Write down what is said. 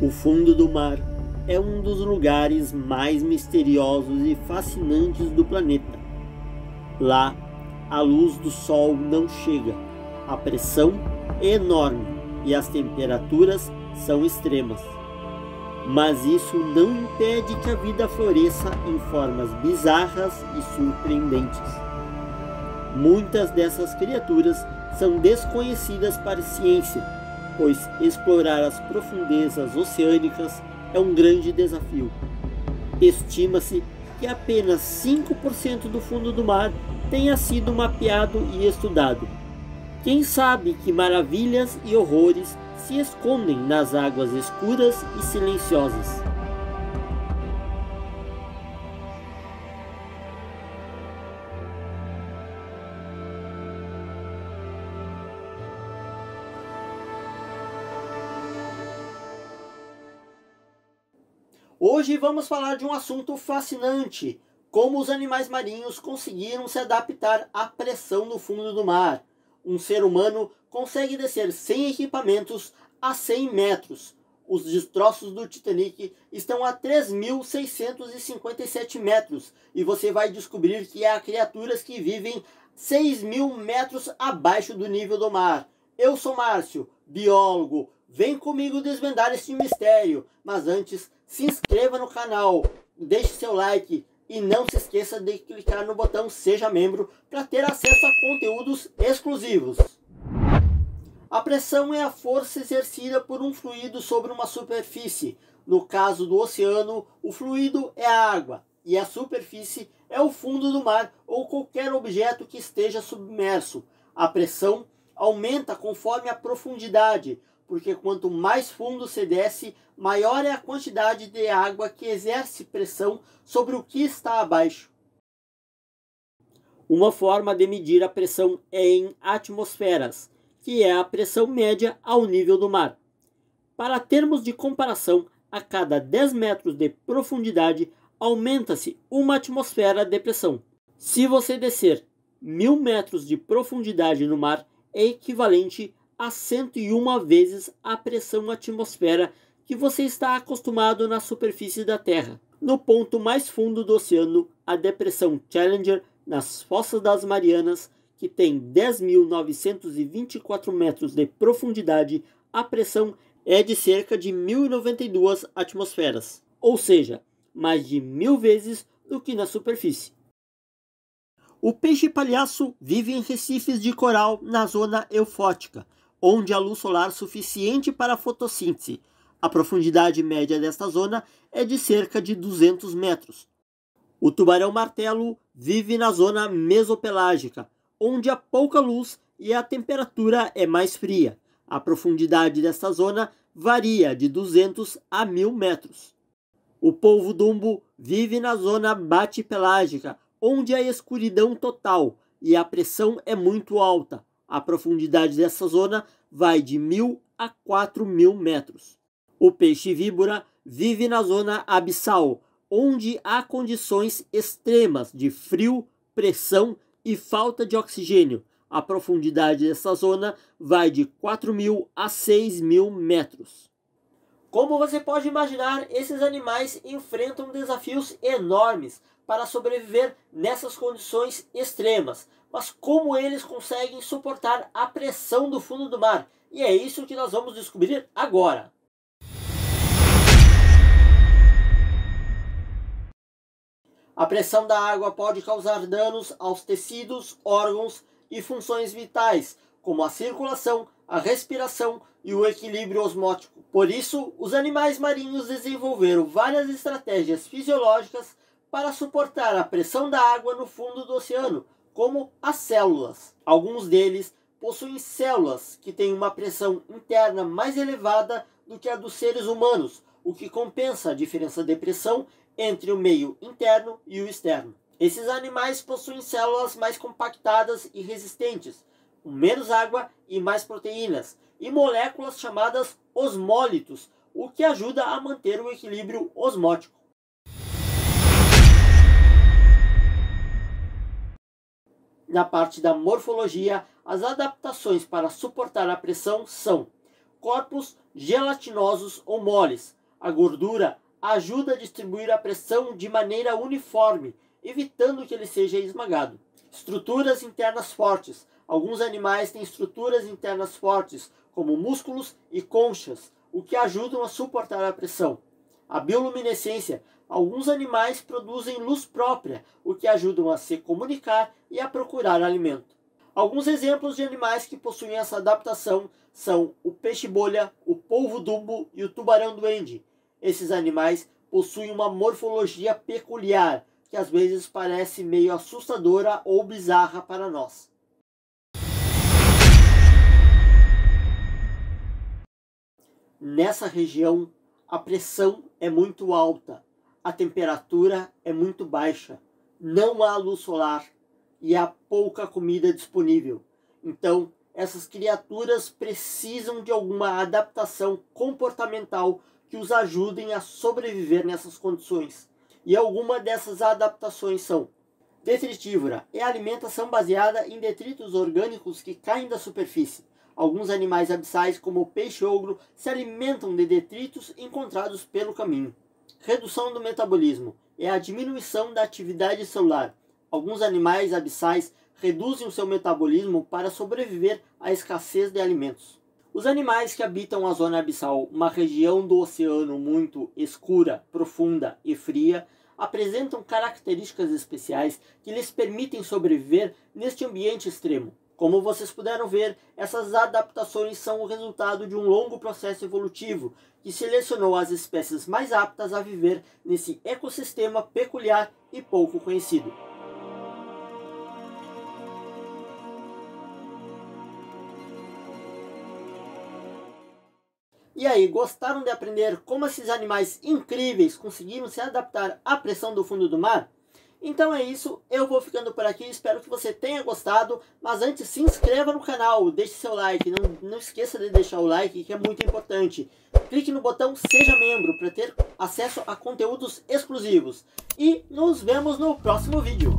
O fundo do mar é um dos lugares mais misteriosos e fascinantes do planeta. Lá, a luz do sol não chega, a pressão é enorme e as temperaturas são extremas. Mas isso não impede que a vida floresça em formas bizarras e surpreendentes. Muitas dessas criaturas são desconhecidas para a ciência, pois explorar as profundezas oceânicas é um grande desafio. Estima-se que apenas 5% do fundo do mar tenha sido mapeado e estudado. Quem sabe que maravilhas e horrores se escondem nas águas escuras e silenciosas. Hoje vamos falar de um assunto fascinante: como os animais marinhos conseguiram se adaptar à pressão no fundo do mar. Um ser humano consegue descer sem equipamentos a 100 metros. Os destroços do Titanic estão a 3.657 metros e você vai descobrir que há criaturas que vivem 6.000 metros abaixo do nível do mar. Eu sou Márcio, biólogo. Vem comigo desvendar este mistério, mas antes, se inscreva no canal, deixe seu like e não se esqueça de clicar no botão Seja Membro para ter acesso a conteúdos exclusivos. A pressão é a força exercida por um fluido sobre uma superfície. No caso do oceano, o fluido é a água e a superfície é o fundo do mar ou qualquer objeto que esteja submerso. A pressão aumenta conforme a profundidade, porque quanto mais fundo se desce, maior é a quantidade de água que exerce pressão sobre o que está abaixo. Uma forma de medir a pressão é em atmosferas, que é a pressão média ao nível do mar. Para termos de comparação, a cada 10 metros de profundidade, aumenta-se uma atmosfera de pressão. Se você descer 1.000 metros de profundidade no mar, é equivalente a 101 vezes a pressão atmosfera que você está acostumado na superfície da Terra. No ponto mais fundo do oceano, a depressão Challenger, nas Fossas das Marianas, que tem 10.924 metros de profundidade, a pressão é de cerca de 1.092 atmosferas, ou seja, mais de 1.000 vezes do que na superfície. O peixe-palhaço vive em recifes de coral na zona eufótica, onde há luz solar suficiente para a fotossíntese. A profundidade média desta zona é de cerca de 200 metros. O tubarão-martelo vive na zona mesopelágica, onde há pouca luz e a temperatura é mais fria. A profundidade desta zona varia de 200 a 1.000 metros. O polvo-dumbo vive na zona batipelágica, onde há escuridão total e a pressão é muito alta. A profundidade dessa zona vai de 1.000 a 4.000 metros. O peixe-víbora vive na zona abissal, onde há condições extremas de frio, pressão e falta de oxigênio. A profundidade dessa zona vai de 4.000 a 6.000 metros. Como você pode imaginar, esses animais enfrentam desafios enormes para sobreviver nessas condições extremas. Mas como eles conseguem suportar a pressão do fundo do mar? E é isso que nós vamos descobrir agora. A pressão da água pode causar danos aos tecidos, órgãos e funções vitais, como a circulação, a respiração e o equilíbrio osmótico. Por isso, os animais marinhos desenvolveram várias estratégias fisiológicas para suportar a pressão da água no fundo do oceano, como as células. Alguns deles possuem células que têm uma pressão interna mais elevada do que a dos seres humanos, o que compensa a diferença de pressão entre o meio interno e o externo. Esses animais possuem células mais compactadas e resistentes, com menos água e mais proteínas, e moléculas chamadas osmólitos, o que ajuda a manter o equilíbrio osmótico. Na parte da morfologia, as adaptações para suportar a pressão são corpos gelatinosos ou moles. A gordura ajuda a distribuir a pressão de maneira uniforme, evitando que ele seja esmagado. Estruturas internas fortes. Alguns animais têm estruturas internas fortes, como músculos e conchas, o que ajudam a suportar a pressão. A bioluminescência. Alguns animais produzem luz própria, o que ajudam a se comunicar e a procurar alimento. Alguns exemplos de animais que possuem essa adaptação são o peixe-bolha, o polvo-dumbo e o tubarão-duende. Esses animais possuem uma morfologia peculiar, que às vezes parece meio assustadora ou bizarra para nós. Nessa região, a pressão é muito alta, a temperatura é muito baixa, não há luz solar e há pouca comida disponível. Então, essas criaturas precisam de alguma adaptação comportamental que os ajudem a sobreviver nessas condições. E alguma dessas adaptações são: detritívora é a alimentação baseada em detritos orgânicos que caem da superfície. Alguns animais abissais, como o peixe-ogro, se alimentam de detritos encontrados pelo caminho. Redução do metabolismo é a diminuição da atividade celular. Alguns animais abissais reduzem o seu metabolismo para sobreviver à escassez de alimentos. Os animais que habitam a zona abissal, uma região do oceano muito escura, profunda e fria, apresentam características especiais que lhes permitem sobreviver neste ambiente extremo. Como vocês puderam ver, essas adaptações são o resultado de um longo processo evolutivo que selecionou as espécies mais aptas a viver nesse ecossistema peculiar e pouco conhecido. E aí, gostaram de aprender como esses animais incríveis conseguiram se adaptar à pressão do fundo do mar? Então é isso, eu vou ficando por aqui, espero que você tenha gostado, mas antes se inscreva no canal, deixe seu like, não esqueça de deixar o like, que é muito importante. Clique no botão Seja Membro para ter acesso a conteúdos exclusivos. E nos vemos no próximo vídeo.